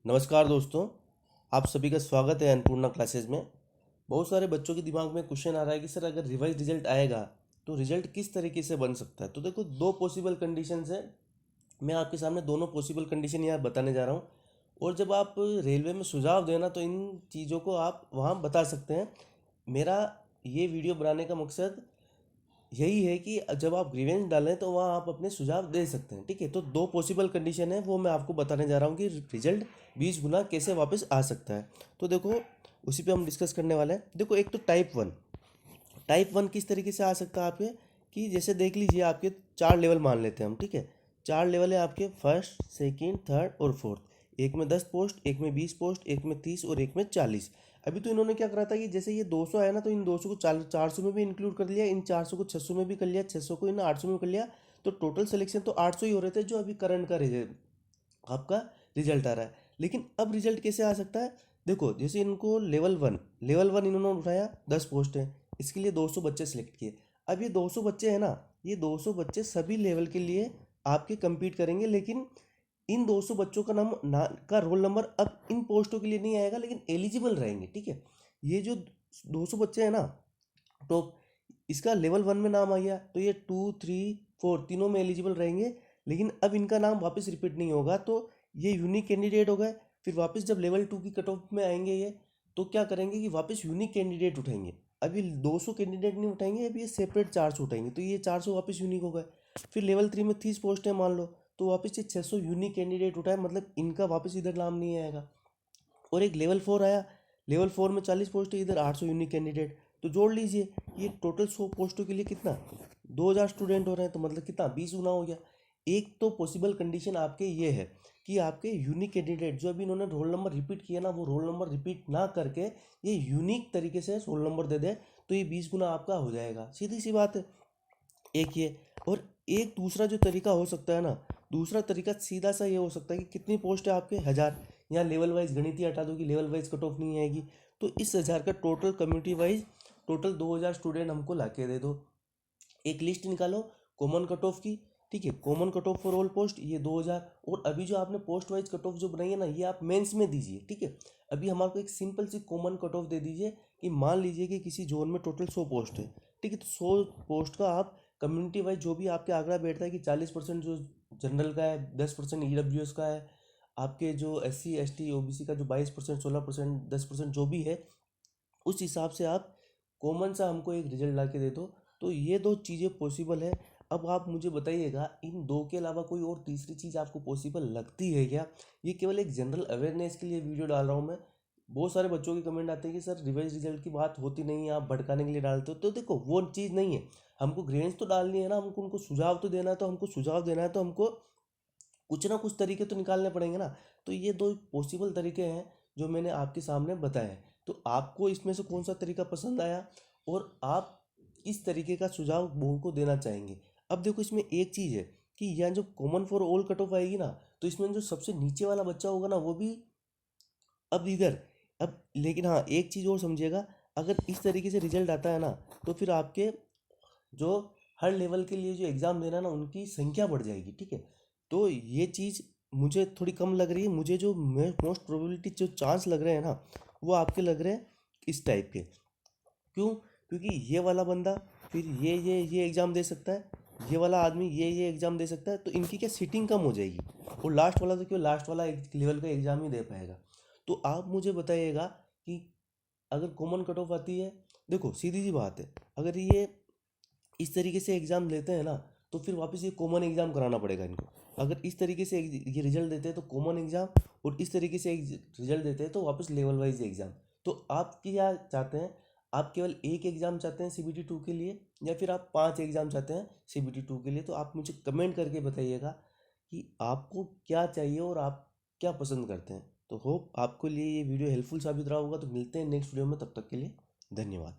नमस्कार दोस्तों, आप सभी का स्वागत है अन्नपूर्णा क्लासेस में। बहुत सारे बच्चों के दिमाग में क्वेश्चन आ रहा है कि सर अगर रिवाइज रिजल्ट आएगा तो रिजल्ट किस तरीके से बन सकता है। तो देखो, दो पॉसिबल कंडीशंस है। मैं आपके सामने दोनों पॉसिबल कंडीशन यहाँ बताने जा रहा हूँ। और जब आप रेलवे में सुझाव देना तो इन चीज़ों को आप वहाँ बता सकते हैं। मेरा ये वीडियो बनाने का मकसद यही है कि जब आप ग्रीवेंस डालें तो वहाँ आप अपने सुझाव दे सकते हैं। ठीक है, तो दो पॉसिबल कंडीशन है, वो मैं आपको बताने जा रहा हूँ कि रिजल्ट 20 गुना कैसे वापस आ सकता है। तो देखो, उसी पे हम डिस्कस करने वाले हैं। देखो, एक तो टाइप वन किस तरीके से आ सकता है आपके, कि जैसे देख लीजिए, आपके 4 लेवल मान लेते हैं हम। ठीक है, 4 लेवल है आपके, फर्स्ट, सेकेंड, थर्ड और फोर्थ। एक में 10 पोस्ट, एक में 20 पोस्ट, एक में 30 और एक में 40। अभी तो इन्होंने क्या करा था कि जैसे ये 200 है ना, तो इन 200 को 400 में भी इंक्लूड कर लिया, इन 400 को 600 में भी कर लिया, 600 को इन 800 में कर लिया। तो टोटल सिलेक्शन तो 800 ही हो रहे थे, जो अभी करंट का रिजल्ट आपका रिजल्ट आ रहा है। लेकिन अब रिजल्ट कैसे आ सकता है? देखो, जैसे इनको लेवल वन इन्होंने उठाया, 10 पोस्ट है, इसके लिए 200 बच्चे सेलेक्ट किए। अब ये 200 बच्चे हैं ना, ये 200 बच्चे सभी लेवल के लिए आपके compete करेंगे। लेकिन इन 200 बच्चों का नाम का रोल नंबर अब इन पोस्टों के लिए नहीं आएगा, लेकिन एलिजिबल रहेंगे। ठीक है, ये जो 200 बच्चे हैं ना, तो इसका लेवल वन में नाम आ गया, तो ये 2, 3, 4 तीनों में एलिजिबल रहेंगे। लेकिन अब इनका नाम वापस रिपीट नहीं होगा, तो ये यूनिक कैंडिडेट हो गए। फिर वापस जब लेवल 2 की कट ऑफ में आएंगे ये, तो क्या करेंगे कि वापस यूनिक कैंडिडेट उठाएंगे। अभी 200 कैंडिडेट नहीं उठाएंगे, अभी ये सेपरेट 400 उठाएंगे, तो ये 400 वापस यूनिक हो गए। फिर लेवल 3 में 30 पोस्ट है मान लो, तो वापस ये 600 यूनिक कैंडिडेट उठाए, मतलब इनका वापस इधर नाम नहीं आएगा। और एक लेवल 4 आया, लेवल 4 में 40 पोस्ट है, इधर 800 यूनिक कैंडिडेट। तो जोड़ लीजिए, ये टोटल 100 पोस्टों के लिए कितना, 2000 स्टूडेंट हो रहे हैं, तो मतलब कितना, 20 गुना हो गया। एक तो पॉसिबल कंडीशन आपके ये है कि आपके यूनिक कैंडिडेट जो अभी इन्होंने रोल नंबर रिपीट किया ना, वो रोल नंबर रिपीट ना करके ये यूनिक तरीके से रोल नंबर दे दे, तो ये 20 गुना आपका हो जाएगा। सीधी सी बात है, एक ये। और एक दूसरा जो तरीका हो सकता है ना, दूसरा तरीका सीधा सा ये हो सकता है कि कितनी पोस्ट है आपके, 1000। यहाँ लेवल वाइज गणित हटा दो कि लेवल वाइज कट ऑफ नहीं आएगी, तो इस 1000 का total community wise total 2000 student हमको ला के दे दो। एक लिस्ट निकालो कॉमन कट ऑफ की। ठीक है, common cut off for all post ये 2000। और अभी जो आपने पोस्ट वाइज कट ऑफ जो बनाई है ना, ये आप मेंस में दीजिए। ठीक है, अभी हमारे को एक सिंपल सी कॉमन कट ऑफ दे दीजिए कि मान लीजिए कि किसी जोन में टोटल 100 पोस्ट है। ठीक है, तो 100 पोस्ट का आप कम्युनिटी वाइज जो भी आपके आंकड़ा बैठता है कि 40% जो जनरल का है, 10% ईडब्ल्यूएस का है, आपके जो SC ST OBC का जो 22%, 16%, 10% जो भी है, उस हिसाब से आप कॉमन सा हमको एक रिजल्ट ला के दे दो। तो ये दो चीज़ें पॉसिबल है। अब आप मुझे बताइएगा, इन दो के अलावा कोई और तीसरी चीज़ आपको पॉसिबल लगती है क्या? ये केवल एक जनरल अवेयरनेस के लिए वीडियो डाल रहा हूँ मैं। बहुत सारे बच्चों के कमेंट आते हैं कि सर रिवाइज रिजल्ट की बात होती नहीं है, आप भटकाने के लिए डालते हो। तो देखो, वो चीज़ नहीं है। हमको ग्रेड्स तो डालनी है ना, हमको उनको सुझाव तो देना है, तो हमको सुझाव देना है, तो हमको कुछ ना कुछ तरीके तो निकालने पड़ेंगे ना। तो ये दो पॉसिबल तरीके हैं जो मैंने आपके सामने बताए हैं। तो आपको इसमें से कौन सा तरीका पसंद आया, और आप किस तरीके का सुझाव बोर्ड को देना चाहेंगे? अब देखो, इसमें एक चीज़ है कि यहाँ जो common for all cut off आएगी ना, तो इसमें जो सबसे नीचे वाला बच्चा होगा ना, वो भी अब इधर। अब लेकिन हाँ, एक चीज़ और समझिएगा, अगर इस तरीके से रिजल्ट आता है ना, तो फिर आपके जो हर लेवल के लिए जो एग्ज़ाम देना है ना, उनकी संख्या बढ़ जाएगी। ठीक है, तो ये चीज़ मुझे थोड़ी कम लग रही है। मुझे जो मोस्ट प्रोबेबिलिटी जो चांस लग रहे हैं ना, वो आपके लग रहे हैं इस टाइप के। क्यों? क्योंकि ये वाला बंदा फिर ये एग्ज़ाम दे सकता है, ये वाला आदमी ये एग्ज़ाम दे सकता है, तो इनकी क्या सीटिंग कम हो जाएगी। और लास्ट वाला तो क्यों, लास्ट वाला एक लेवल का एग्ज़ाम ही दे पाएगा। तो आप मुझे बताइएगा कि अगर कॉमन कट ऑफ आती है, देखो सीधी सी बात है, अगर ये इस तरीके से एग्ज़ाम लेते हैं ना, तो फिर वापस ये कॉमन एग्ज़ाम कराना पड़ेगा इनको। अगर इस तरीके से ये रिजल्ट देते हैं तो कॉमन एग्ज़ाम, और इस तरीके से रिजल्ट देते हैं तो वापस लेवल वाइज एग्ज़ाम। तो आप क्या चाहते हैं? आप केवल एक एग्ज़ाम चाहते हैं CBT 2 के लिए, या फिर आप 5 एग्ज़ाम चाहते हैं CBT 2 के लिए? तो आप मुझे कमेंट करके बताइएगा कि आपको क्या चाहिए और आप क्या पसंद करते हैं। तो होप आपको लिए ये वीडियो हेल्पफुल साबित रहा होगा। तो मिलते हैं नेक्स्ट वीडियो में, तब तक के लिए धन्यवाद।